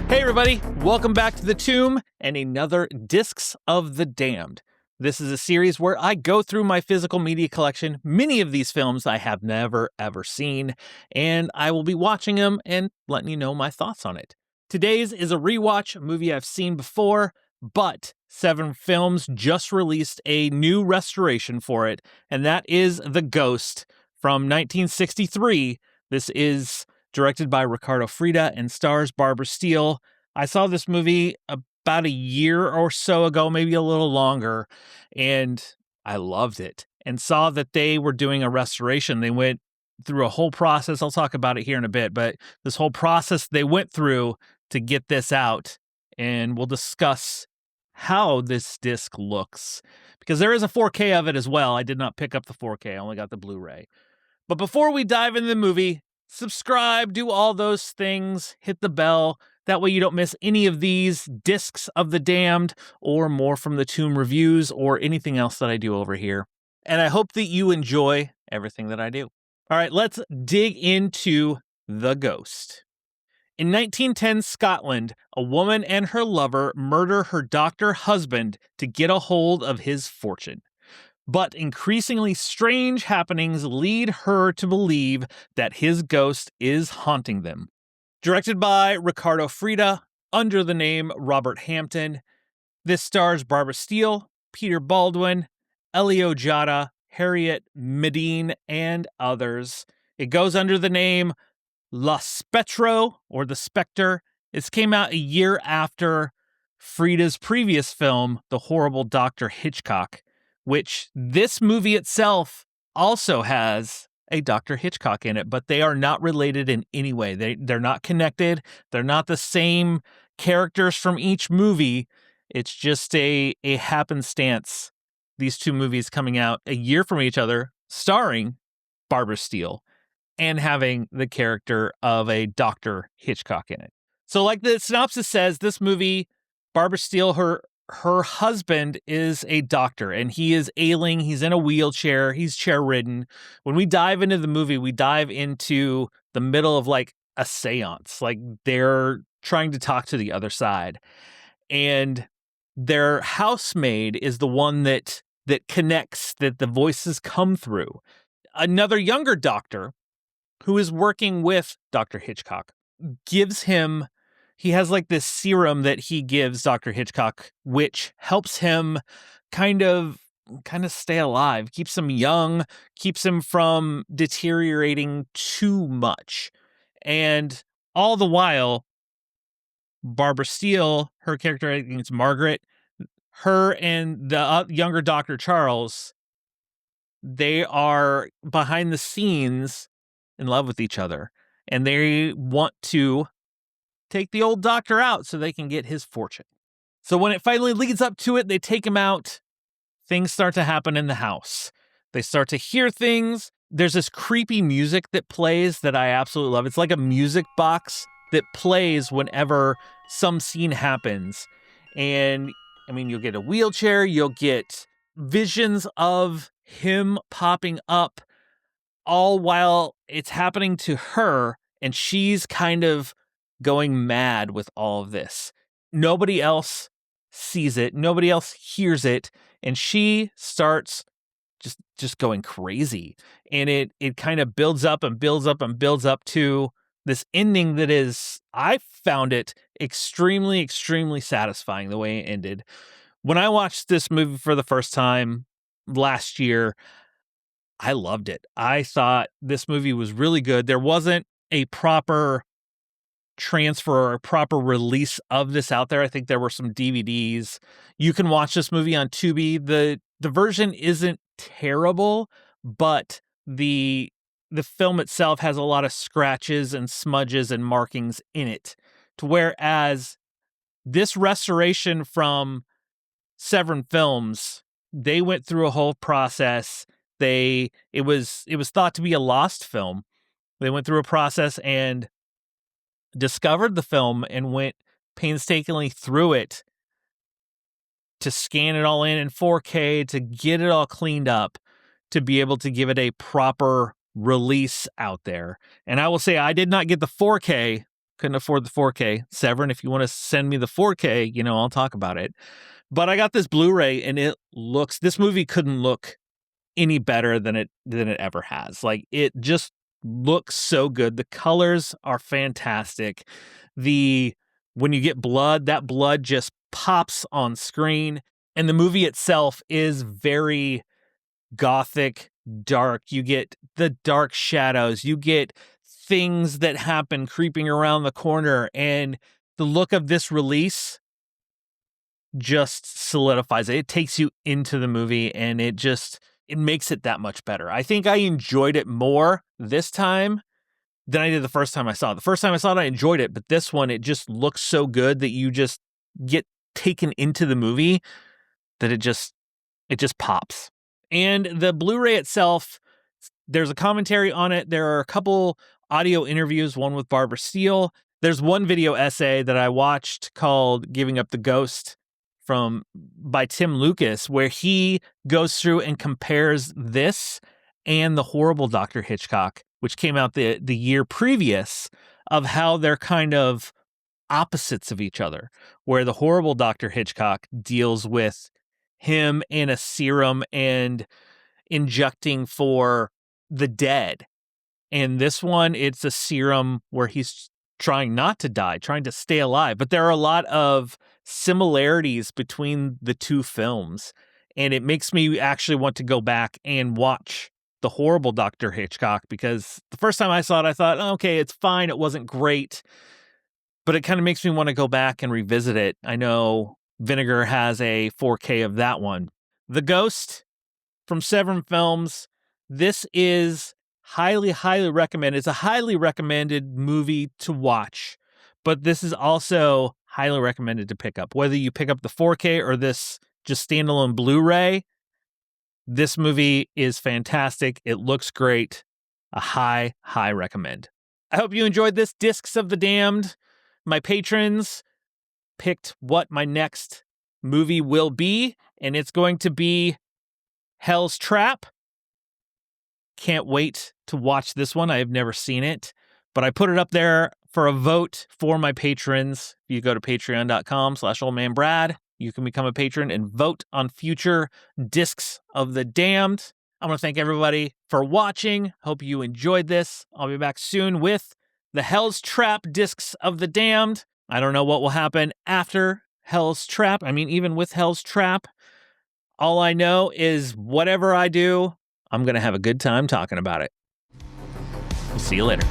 Hey everybody, welcome back to The Tomb and another Discs of the Damned. This is a series where I go through my physical media collection, many of these films I have never ever seen, and I will be watching them and letting you know my thoughts on it. Today's is a rewatch, a movie I've seen before, but Severin Films just released a new restoration for it, and that is The Ghost from 1963. This is directed by Ricardo Frida and stars Barbara Steele. I saw this movie about a year or so ago, maybe a little longer, and I loved it and saw that they were doing a restoration. They went through a whole process. I'll talk about it here in a bit, but this whole process they went through to get this out, and we'll discuss how this disc looks because there is a 4K of it as well. I did not pick up the 4K. I only got the Blu-ray. But before we dive into the movie, subscribe, do all those things, hit the bell. That way you don't miss any of these Discs of the Damned or more from the Tomb reviews or anything else that I do over here. And I hope that you enjoy everything that I do. All right, let's dig into The Ghost. In 1910 Scotland, a woman and her lover murder her doctor husband to get a hold of his fortune. But increasingly strange happenings lead her to believe that his ghost is haunting them. Directed by Ricardo Frida, under the name Robert Hampton, this stars Barbara Steele, Peter Baldwin, Elio Giada, Harriet Medine, and others. It goes under the name La Spetro, or The Spectre. It came out a year after Frida's previous film, The Horrible Dr. Hitchcock, which this movie itself also has a Dr. Hitchcock in it, but they are not related in any way. They're not connected. They're not the same characters from each movie. It's just a happenstance. These two movies coming out a year from each other, starring Barbara Steele and having the character of a Dr. Hitchcock in it. So like the synopsis says, this movie, Barbara Steele, her husband is a doctor and he is ailing. He's in a wheelchair. He's chair-ridden. When we dive into the movie, we dive into the middle of like a seance. Like they're trying to talk to the other side. And their housemaid is the one that connects, that the voices come through. Another younger doctor who is working with Dr. Hitchcock gives him, he has like this serum that he gives Dr. Hitchcock, which helps him kind of stay alive, keeps him young, keeps him from deteriorating too much. And all the while, Barbara Steele, her character, I think it's Margaret, her and the younger Dr. Charles, they are behind the scenes in love with each other. And they want to take the old doctor out so they can get his fortune. So when it finally leads up to it, they take him out. Things start to happen in the house. They start to hear things. There's this creepy music that plays that I absolutely love. It's like a music box that plays whenever some scene happens. And I mean, you'll get a wheelchair, you'll get visions of him popping up, all while it's happening to her, and she's kind of going mad with all of this. Nobody else sees it. Nobody else hears it. And she starts just going crazy. And it kind of builds up and builds up and builds up to this ending that is, I found it extremely, extremely satisfying the way it ended. When I watched this movie for the first time last year, I loved it. I thought this movie was really good. There wasn't a proper transfer or a proper release of this out there. I think there were some DVDs. You can watch this movie on Tubi. The version isn't terrible, but the film itself has a lot of scratches and smudges and markings in it. To whereas this restoration from Severin Films, they went through a whole process. It was thought to be a lost film. They went through a process and discovered the film and went painstakingly through it to scan it all in 4K, to get it all cleaned up, to be able to give it a proper release out there. And I will say I did not get the 4K Couldn't afford the 4K. Severin, if you want to send me the 4K, I'll talk about it. But I got this Blu-ray, and this movie couldn't look any better than it ever has. Like, it just looks so good. The colors are fantastic. When you get blood, that blood just pops on screen. And the movie itself is very gothic, dark. You get the dark shadows. You get things that happen creeping around the corner. And the look of this release just solidifies it. It takes you into the movie, and it makes it that much better. I think I enjoyed it more this time than I did the first time I saw it. The first time I saw it, I enjoyed it, but this one, it just looks so good that you just get taken into the movie that it just pops. And the Blu-ray itself, there's a commentary on it. There are a couple audio interviews, one with Barbara Steele. There's one video essay that I watched called Giving Up the Ghost by Tim Lucas, where he goes through and compares this and The Horrible Dr. Hitchcock, which came out the year previous, of how they're kind of opposites of each other, where The Horrible Dr. Hitchcock deals with him in a serum and injecting for the dead. And this one, it's a serum where he's trying not to die, trying to stay alive. But there are a lot of similarities between the two films, and it makes me actually want to go back and watch The Horrible Dr. Hitchcock, because the first time I saw it, I thought, okay, it's fine. It wasn't great, but it kind of makes me want to go back and revisit it. I know Vinegar has a 4K of that one. The Ghost from Severin Films. This is highly, highly recommended. It's a highly recommended movie to watch, but this is also highly recommended to pick up. Whether you pick up the 4K or this just standalone Blu-ray, this movie is fantastic. It looks great. A high, high recommend. I hope you enjoyed this Discs of the Damned. My patrons picked what my next movie will be, and it's going to be Hell's Trap. Can't wait to watch this one. I have never seen it, but I put it up there for a vote for my patrons. If you go to patreon.com/oldmanbrad, you can become a patron and vote on future Discs of the Damned. I want to thank everybody for watching. Hope you enjoyed this. I'll be back soon with the Hell's Trap Discs of the Damned. I don't know what will happen after Hell's Trap. I mean, even with Hell's Trap, all I know is whatever I do, I'm going to have a good time talking about it. We'll see you later.